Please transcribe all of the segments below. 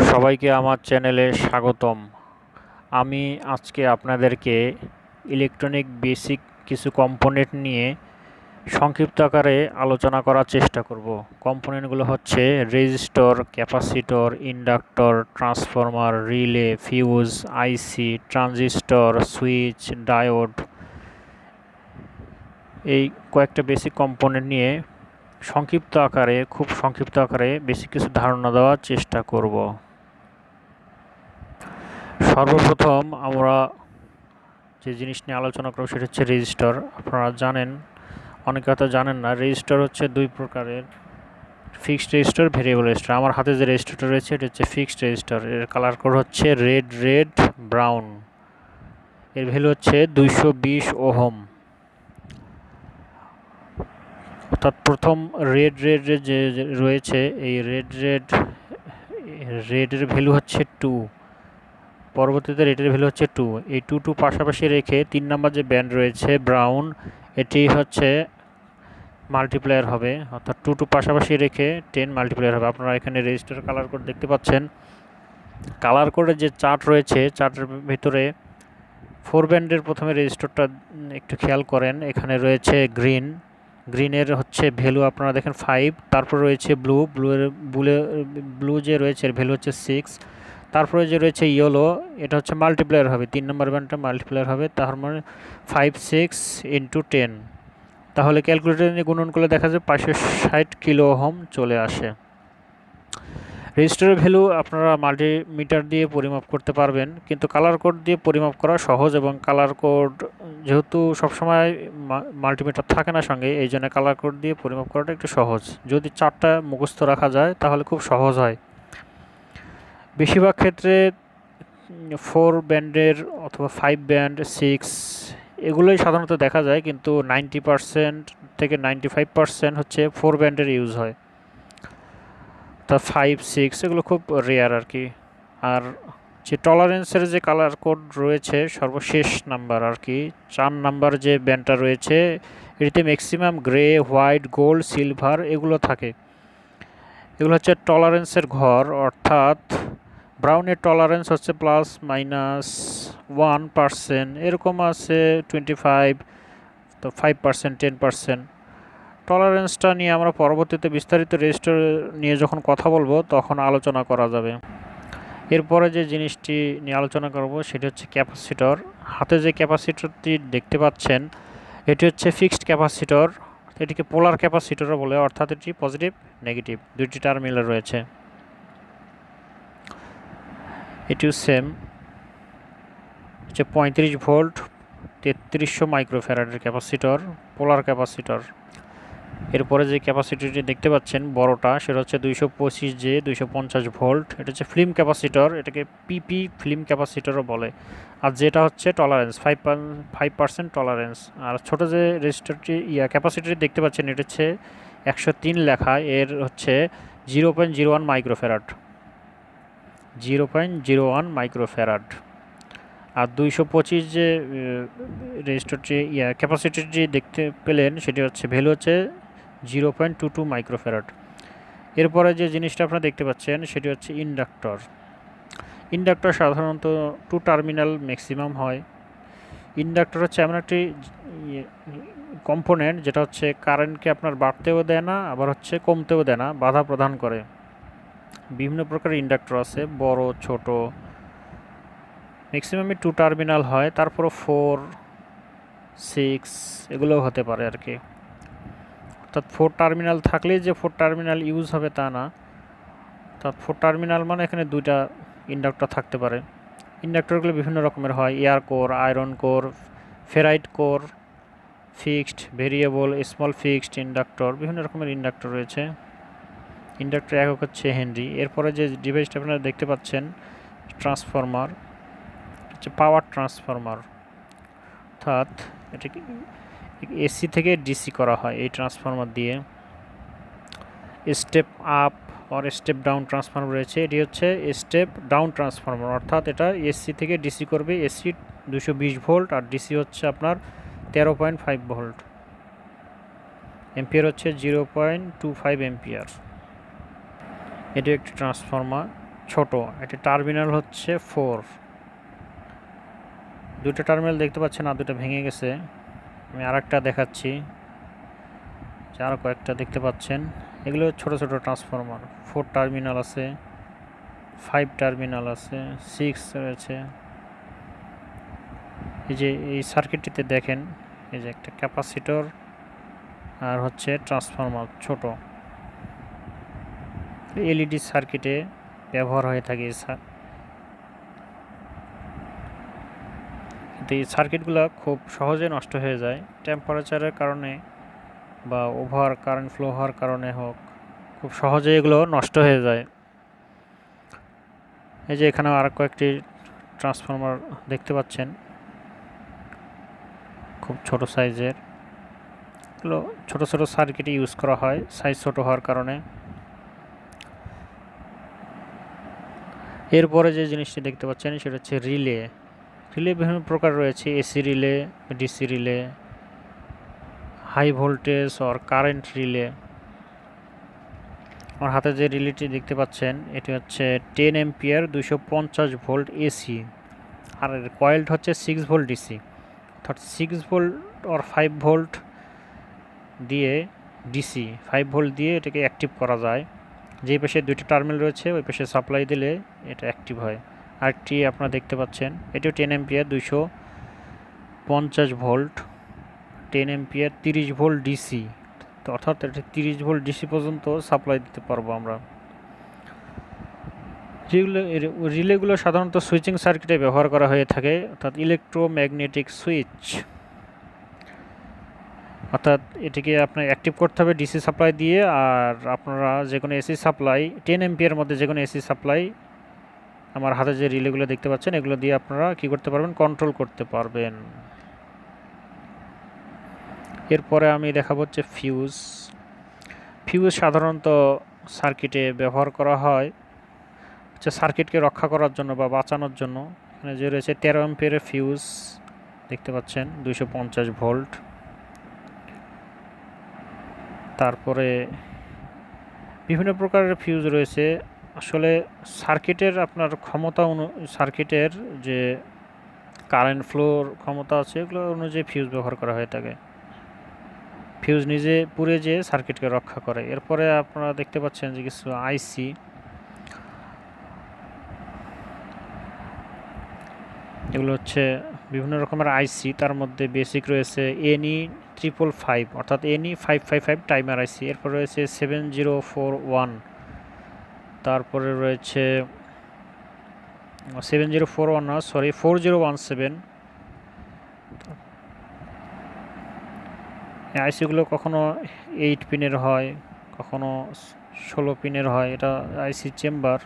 সবাইকে আমার চ্যানেলে স্বাগতম। আমি আজকে আপনাদেরকে ইলেকট্রনিক বেসিক কিছু কম্পোনেন্ট নিয়ে সংক্ষিপ্ত আকারে আলোচনা করার চেষ্টা করব। কম্পোনেন্টগুলো হচ্ছে resistor, capacitor, inductor, transformer, relay, fuse, IC, transistor, switch, diode. এই কয়েকটা বেসিক কম্পোনেন্ট নিয়ে খুব সংক্ষিপ্ত আকারে বেসিক কিছু ধারণা দেওয়ার চেষ্টা করব। সর্বপ্রথম আমরা যে জিনিস নিয়ে আলোচনা করব সেটা হচ্ছে রেজিস্টর। আপনারা জানেন, অনেকে হয়তো জানেন না, রেজিস্টর হচ্ছে দুই প্রকারের, ফিক্সড রেজিস্টর, ভেরিয়েবল রেজিস্টর। আমার হাতে যে রেজিস্টরটা রয়েছে এটা হচ্ছে ফিক্সড রেজিস্টর। এর কালার কোড হচ্ছে রেড ব্রাউন। এর ভ্যালু হচ্ছে 220 ওহম। অর্থাৎ প্রথম রেড যে রয়েছে, এই রেডের ভ্যালু হচ্ছে 2। পরবর্তীতে রেটের ভ্যালু হচ্ছে 2। এই 2 পাশাপাশি রেখে 3 নাম্বার যে ব্যান্ড রয়েছে ব্রাউন, এটি হচ্ছে মাল্টিপ্লায়ার হবে, অর্থাৎ 2 পাশাপাশি রেখে 10 মাল্টিপ্লায়ার হবে। আপনারা এখানে রেজিস্টার কালার কোড দেখতে পাচ্ছেন। কালার কোডের যে চার্ট রয়েছে, চার্টের ভিতরে 4 ব্যান্ডের প্রথমে রেজিস্টারটা একটু খেয়াল করেন। এখানে রয়েছে গ্রিনের হচ্ছে ভ্যালু আপনারা দেখেন 5। তারপর রয়েছে ব্লু যে রয়েছে এর ভ্যালু হচ্ছে 6। তারপরে যে রয়েছে ইয়েলো, এটা হচ্ছে মাল্টিপ্লায়ার হবে, 3 নম্বর ব্যান্ডটা মাল্টিপ্লায়ার হবে, তার মানে 5 6 ইন্টু 10। তাহলে ক্যালকুলেটর নিয়ে গুণন করলে দেখা যায় 560 কিলো ওহম চলে আসে। রেজিস্টারের ভ্যালু আপনারা মাল্টিমিটার দিয়ে পরিমাপ করতে পারবেন, কিন্তু কালার কোড দিয়ে পরিমাপ করা সহজ, এবং কালার কোড যেহেতু সবসময় মাল্টিমিটার থাকে না সঙ্গে, এই জন্য কালার কোড দিয়ে পরিমাপ করাটা একটু সহজ। যদি চারটা মুখস্থ রাখা যায় তাহলে খুব সহজ হয়। বেশিরভাগ ক্ষেত্রে 4 ব্যান্ডের অথবা 5 ব্যান্ড, 6 এগুলোই সাধারণত দেখা যায়, কিন্তু 90% থেকে 95% হচ্ছে 4 ব্যান্ডের ইউজ হয়। তা 5 6 এগুলো খুব রেয়ার আর কি। আর যে টলারেন্সের যে কালার কোড রয়েছে সর্বশেষ নাম্বার আর কি, 4 নাম্বার যে ব্যান্ডটা রয়েছে, এটিতে maximum grey, white, gold, silver এগুলো থাকে। এগুলো হচ্ছে টলারেন্সের ঘর, অর্থাৎ ব্রাউনের টলারেন্স হচ্ছে +-1%, এরকম আছে 25, তো 5%, 10%। টলারেন্সটা নিয়ে আমরা পরবর্তীতে বিস্তারিত রেজিস্টার নিয়ে যখন কথা বলবো তখন আলোচনা করা যাবে। এরপরে যে জিনিসটি নিয়ে আলোচনা করব সেটি হচ্ছে ক্যাপাসিটর। হাতে যে ক্যাপাসিটরটি দেখতে পাচ্ছেন এটি হচ্ছে ফিক্সড ক্যাপাসিটর। এটিকে পোলার ক্যাপাসিটরও বলে, অর্থাৎ এটি পজিটিভ নেগেটিভ দুইটি টার্মিনাল রয়েছে। এটিও সেম, হচ্ছে 35 ভোল্ট 3300 মাইক্রোফ্যারাডের ক্যাপাসিটর, পোলার ক্যাপাসিটর। এরপরে যে ক্যাপাসিটরটি দেখতে পাচ্ছেন বড়টা, সেটা হচ্ছে 225J 250 ভোল্ট। এটা হচ্ছে ফিল্ম ক্যাপাসিটর, এটাকে পিপি ফিল্ম ক্যাপাসিটরও বলে। আর যেটা হচ্ছে টলারেন্স 5% টলারেন্স। আর ছোট যে রেজিস্টারটি ক্যাপাসিটরটি দেখতে পাচ্ছেন এটা হচ্ছে 103 লেখা, এর হচ্ছে 0.01 মাইক্রোফ্যারাড, 0.01 মাইক্রোফ্যারাড। আর 225 যে রেজিস্টারটি ক্যাপাসিটরটি দেখতে পেলেন সেটি হচ্ছে ভ্যালু হচ্ছে 0.22 মাইক্রোফ্যারাড। এরপরে যে জিনিসটা আপনারা দেখতে পাচ্ছেন সেটি হচ্ছে ইন্ডাক্টর। ইন্ডাক্টর সাধারণত 2 টার্মিনাল ম্যাক্সিমাম হয়। ইন্ডাক্টর হচ্ছে এমন একটি কম্পোনেন্ট যেটা হচ্ছে কারেন্টকে আপনার বাড়তেও দেয় না, আবার হচ্ছে কমতেও দেয় না, বাধা প্রদান করে। বিভিন্ন প্রকারের ইন্ডাক্টর আছে, বড় ছোট, ম্যাক্সিমামই 2 টার্মিনাল হয়, তারপরও 4 6 এগুলোও হতে পারে আর কি। অর্থাৎ 4 টার্মিনাল থাকলে যে 4 টার্মিনাল ইউজ হবে তা না, অর্থাৎ 4 টার্মিনাল মানে এখানে 2টা ইন্ডাক্টর থাকতে পারে। ইন্ডাক্টরগুলো বিভিন্ন রকমের হয়, air core, iron core, ferrite core, fixed, variable, small fixed inductor, বিভিন্ন রকমের ইন্ডাক্টর রয়েছে। ইন্ডাক্টর একক হচ্ছে হেনরি। এরপরে যে ডিভাইসটা আপনারা দেখতে পাচ্ছেন ট্রান্সফরমার, হচ্ছে পাওয়ার ট্রান্সফরমার, অর্থাৎ এটাকে এসি থেকে ডিসি করা হয় এই ট্রান্সফরমার দিয়ে। স্টেপ আপ আর স্টেপ ডাউন ট্রান্সফরমার রয়েছে, এটি হচ্ছে স্টেপ ডাউন ট্রান্সফরমার, অর্থাৎ এটা এসি থেকে ডিসি করবে। এসি 220 ভোল্ট আর ডিসি হচ্ছে আপনার 13.5 ভোল্ট। এম্পিয়ার হচ্ছে 0.25 এম্পিয়ার। এটি একটি ট্রান্সফরমার। ছোট, এটি টার্মিনাল হচ্ছে 4। দুটো টার্মিনাল দেখতে পাচ্ছেন, আর দুটো ভেঙে গেছে। আমি আরেকটা দেখাচ্ছি, আরও কয়েকটা দেখতে পাচ্ছেন। এগুলো ছোট ছোট ট্রান্সফরমার। 4 টার্মিনাল আছে, 5 টার্মিনাল আছে, 6 রয়েছে। এই যে এই সার্কিটটিতে দেখেন, এই যে একটা ক্যাপাসিটর আর হচ্ছে ট্রান্সফরমার ছোট। এলইডি সার্কিটে ব্যবহার হয়ে থাকে। কিন্তু এই সার্কিটগুলো খুব সহজে নষ্ট হয়ে যায় টেম্পারেচারের কারণে বা ওভার কারেন্ট ফ্লো হওয়ার কারণে হোক, খুব সহজে এগুলো নষ্ট হয়ে যায়। এই যে এখানে আর কয়েকটি ট্রান্সফরমার দেখতে পাচ্ছেন, খুব ছোট সাইজের। এগুলো ছোট ছোট সার্কিটে ইউজ করা হয় সাইজ ছোট হওয়ার কারণে। এরপরে যে জিনিসটি দেখতে পাচ্ছেন সেটা হচ্ছে রিলে। রিলে বিভিন্ন প্রকার রয়েছে, AC relay, DC relay, high voltage আর কারেন্ট রিলে। আমার হাতে যে রিলেটি দেখতে পাচ্ছেন এটি হচ্ছে 10 এম্পিয়ার 250 ভোল্ট এসি, আর এর কয়েলড হচ্ছে 6 ভোল্ট ডিসি। অর্থাৎ 6 ভোল্ট আর 5 ভোল্ট দিয়ে ডিসি 5 ভোল্ট দিয়ে এটাকে অ্যাক্টিভ করা যায়। যে পাশে দুইটা টার্মিনাল রয়েছে ওই পাশে সাপ্লাই দিলে এটা অ্যাক্টিভ হয়। আরেকটি আপনারা দেখতে পাচ্ছেন, এটিও 10 ampere 250 volt, 10 ampere 30 volt DC. তো অর্থাৎ এটা 30 ভোল্ট ডিসি পর্যন্ত সাপ্লাই দিতে পারবো আমরা। রিলেগুলো সাধারণত সুইচিং সার্কিটে ব্যবহার করা হয়ে থাকে, অর্থাৎ ইলেকট্রোম্যাগনেটিক সুইচ। অর্থাৎ এটিকে আপনার অ্যাক্টিভ করতে হবে ডিসি সাপ্লাই দিয়ে, আর আপনারা যে কোনো এসি সাপ্লাই 10 এম্পিয়ার মধ্যে যে কোনো এসি সাপ্লাই আমার হাতে যে রিলেগুলো দেখতে পাচ্ছেন এগুলো দিয়ে আপনারা কি করতে পারবেন, কন্ট্রোল করতে পারবেন। এরপরে আমি দেখাবো হচ্ছে ফিউজ। ফিউজ সাধারণত সার্কিটে ব্যবহার করা হয় হচ্ছে সার্কিটকে রক্ষা করার জন্য বা বাঁচানোর জন্য। এখানে যে রয়েছে 13 এম্পিয়ারের ফিউজ দেখতে পাচ্ছেন 250 ভোল্ট। তারপরে বিভিন্ন প্রকারের ফিউজ রয়েছে। আসলে সার্কিটের আপনার ক্ষমতা সার্কিটের যে কারেন্ট ফ্লোর ক্ষমতা আছে এগুলো অনুযায়ী ফিউজ ব্যবহার করা হয়ে থাকে। ফিউজ নিজে পুড়ে যেয়ে সার্কিটকে রক্ষা করে। এরপরে আপনারা দেখতে পাচ্ছেন যে কিছু আইসি, এগুলো হচ্ছে বিভিন্ন রকমের আইসি। তার মধ্যে বেসিক রয়েছে এনই 555 অর্থাৎ এনই 555 টাইমার আইসি। এরপর রয়েছে 7041, তারপরে রয়েছে 7041 না সরি 4017। এই আইসিগুলো কখনো 8 পিনের হয়, কখনো 16 পিনের হয়। এটা আইসি চেম্বার।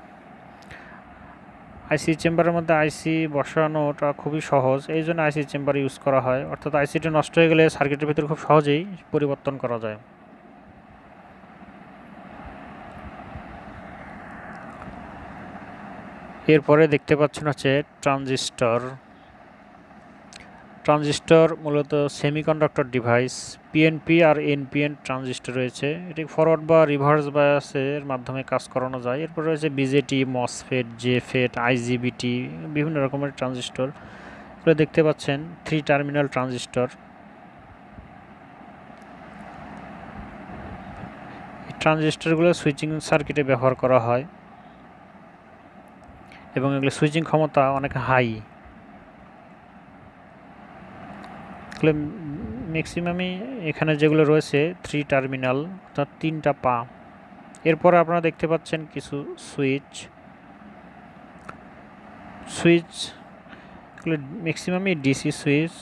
আইসি চেম্বারের মধ্যে আইসি বসানোটা খুবই সহজ, এই জন্য আইসি চেম্বার ইউজ করা হয়। অর্থাৎ আইসিটি নষ্ট হয়ে গেলে সার্কিটের ভিতরে খুব সহজেই পরিবর্তন করা যায়। এরপরে দেখতে পাচ্ছেন হচ্ছে ট্রানজিস্টর। ট্রানজিস্টর মূলত সেমিকন্ডাক্টর ডিভাইস। পিএনপি আর এনপিএন ট্রানজিস্টর রয়েছে, এটি ফরওয়ার্ড বা রিভার্স বায়াসের মাধ্যমে কাজ করানো যায়। এরপর রয়েছে বিজেটি, মসফেট, জেফেট, আইজিবিটি, বিভিন্ন রকমের ট্রানজিস্টর। এগুলো দেখতে পাচ্ছেন 3 টার্মিনাল ট্রানজিস্টর। এই ট্রানজিস্টরগুলো সুইচিং সার্কিটে ব্যবহার করা হয় এবং এগুলো সুইচিং ক্ষমতা অনেক হাই। ম্যাক্সিমামই এখানে যেগুলো রয়েছে 3 টার্মিনাল অর্থাৎ 3টা পা। এরপরে আপনারা দেখতে পাচ্ছেন কিছু সুইচ। এগুলো ম্যাক্সিমামই ডিসি সুইচ,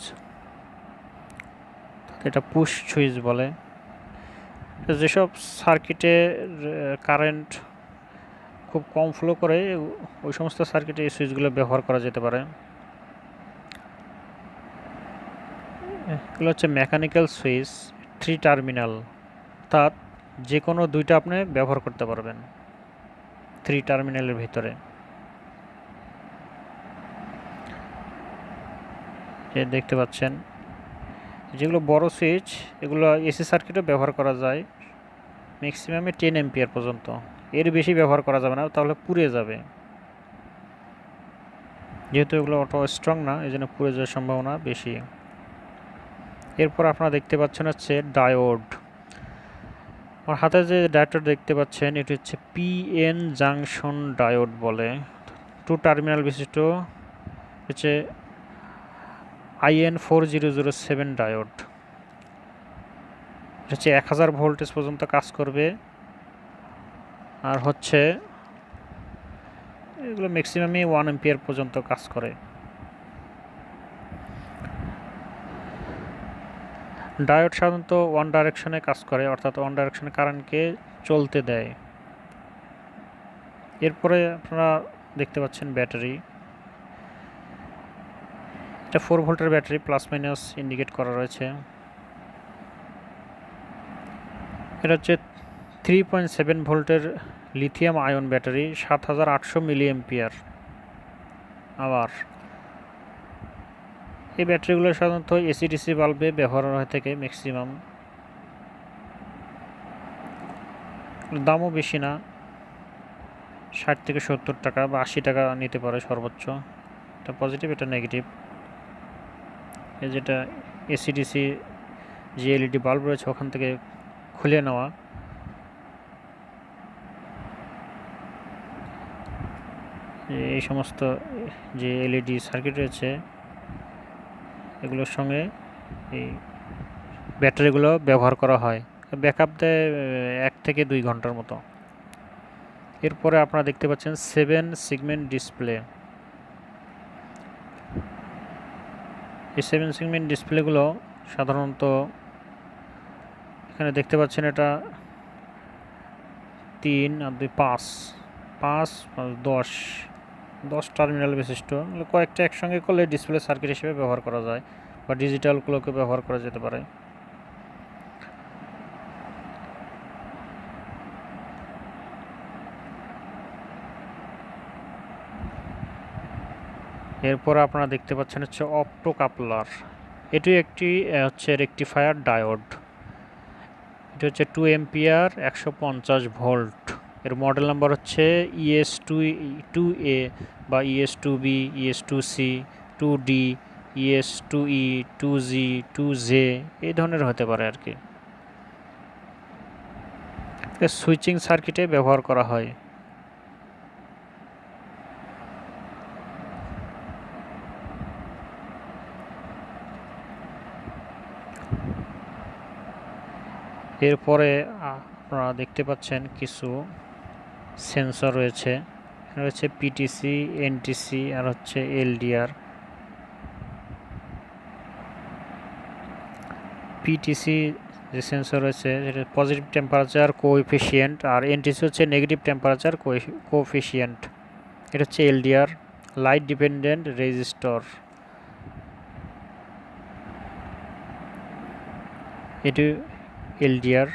এটা পুশ সুইচ বলে। যেসব সার্কিটে কারেন্ট খুব কম ফ্লো করে ওই সমস্ত সার্কিটে এই সুইচগুলো ব্যবহার করা যেতে পারে। এগুলো হচ্ছে মেকানিক্যাল সুইচ, 3 টার্মিনাল, অর্থাৎ যে কোনো দুইটা আপনি ব্যবহার করতে পারবেন 3 টার্মিনালের ভিতরে। দেখতে পাচ্ছেন যেগুলো বড় সুইচ, এগুলো এসি সার্কিটে ব্যবহার করা যায় ম্যাক্সিমামে 10 এম্পিয়ার পর্যন্ত। এর বেশি ব্যবহার করা যাবে না, তাহলে পুড়ে যাবে। যেহেতু এগুলো অটো স্ট্রং না, এই জন্য পুড়ে যাওয়ার সম্ভাবনা বেশি। এরপর আপনারা দেখতে পাচ্ছেন হচ্ছে ডায়োড। আমার হাতে যে ডায়োডটা দেখতে পাচ্ছেন এটি হচ্ছে পিএন জাংশন ডায়োড বলে, 2 টার্মিনাল বিশিষ্ট হচ্ছে IN4007 ডায়োড। হচ্ছে 1000 ভোল্টেজ পর্যন্ত কাজ করবে, আর হচ্ছে এগুলো ম্যাক্সিমামই 1 এম্পিয়ার পর্যন্ত কাজ করে। ডায়োড সাধারণত ওয়ান ডাইরেকশনে কাজ করে, অর্থাৎ ওয়ান ডাইরেকশনে কারেন্টকে চলতে দেয়। এরপরে আপনারা দেখতে পাচ্ছেন ব্যাটারি। এটা 4 ভোল্টের ব্যাটারি, প্লাস মাইনাস ইন্ডিকেট করা রয়েছে। এটা হচ্ছে 3.7 ভোল্টের lithium ion battery, 7800 milliampere আবার। এই ব্যাটারিগুলো সাধারণত এসিডিসি বাল্বে ব্যবহার হয়ে থাকে ম্যাক্সিমাম। দামও বেশি না, 60 থেকে 70 টাকা বা 80 টাকা নিতে পারে সর্বোচ্চ। এটা পজিটিভ, এটা নেগেটিভ। এই যেটা এসিডিসি যে এলইডি বাল্ব রয়েছে ওখান থেকে খুলে নেওয়া। এই সমস্ত যে এলইডি সার্কিট রয়েছে এগুলোর সঙ্গে এই ব্যাটারিগুলো ব্যবহার করা হয়, ব্যাকআপ দেয় 1 থেকে 2 ঘন্টার মতো। এরপরে আপনারা দেখতে পাচ্ছেন 7 সেগমেন্ট ডিসপ্লে। এই 7 সেগমেন্ট ডিসপ্লেগুলো সাধারণত এখানে দেখতে পাচ্ছেন, এটা 3 আর 2 5 10 টার্মিনাল বিশিষ্ট। কয়েকটা একসঙ্গে করলে ডিসপ্লে সার্কিট হিসেবে ব্যবহার করা যায়, বা ডিজিটালগুলোকে ব্যবহার করা যেতে পারে। এরপর আপনারা দেখতে পাচ্ছেন হচ্ছে অপটো কাপলার। এটি একটি হচ্ছে রেকটিফায়ার ডায়োড। এটি হচ্ছে 2 এম্পিয়ার 150 ভোল্ট। এর মডেল নাম্বার হচ্ছে ES2A বা ES2B, ES2C, 2D, ES2E, 2G, 2J এই ধরনের হতে পারে আর কি। সুইচিং সার্কিটে ব্যবহার করা হয়। এরপরে আপনারা দেখতে পাচ্ছেন কিছু সেন্সর রয়েছে। এখানে রয়েছে পিটিসি, এনটিসি আর হচ্ছে এলডিআর। পিটিসি যে সেন্সর রয়েছে সেটা পজিটিভ টেম্পারেচার কোএফিসিয়েন্ট, আর এনটিসি হচ্ছে নেগেটিভ টেম্পারেচার কোএফিসিয়েন্ট। এটা হচ্ছে এলডিআর, লাইট ডিপেন্ডেন্ট রেজিস্টর। এটি এলডিআর।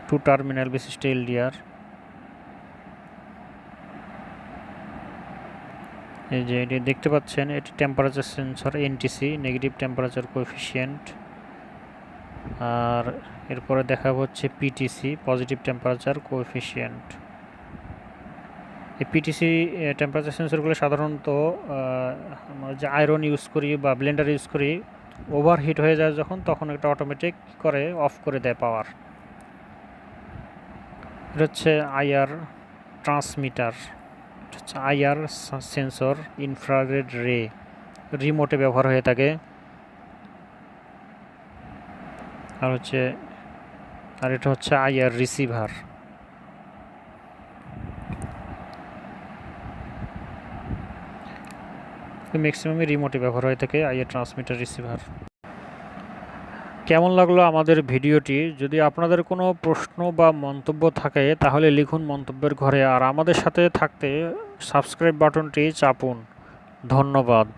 টু টার্মিনাল বিশিষ্ট এলডিআর। এই যে এটি দেখতে পাচ্ছেন, এটি temperature sensor NTC, negative temperature coefficient. আর এরপরে দেখা হচ্ছে পিটিসি, পজিটিভ টেম্পারেচার কোএফিসিয়েন্ট। এই পিটিসি টেম্পারেচার সেন্সরগুলো সাধারণত আমরা যে আয়রন ইউজ করি বা ব্লেন্ডার ইউজ করি, ওভারহিট হয়ে যায় যখন, তখন এটা অটোমেটিক করে অফ করে দেয় পাওয়ার। এটা হচ্ছে আইআর ট্রান্সমিটার, হচ্ছে আইআর সেন্সর, ইনফ্রারেড রে, রিমোটে ব্যবহার হয়ে থাকে। আর এটা হচ্ছে আইআর রিসিভার। ম্যাক্সিমামই রিমোটে ব্যবহার হয়ে থাকে আইআর ট্রান্সমিটার, রিসিভার। কেমন লাগলো আমাদের ভিডিওটি? যদি আপনাদের কোনো প্রশ্ন বা মন্তব্য থাকে তাহলে লিখুন মন্তব্যের ঘরে, আর আমাদের সাথে থাকতে সাবস্ক্রাইব বাটনটি চাপুন। ধন্যবাদ।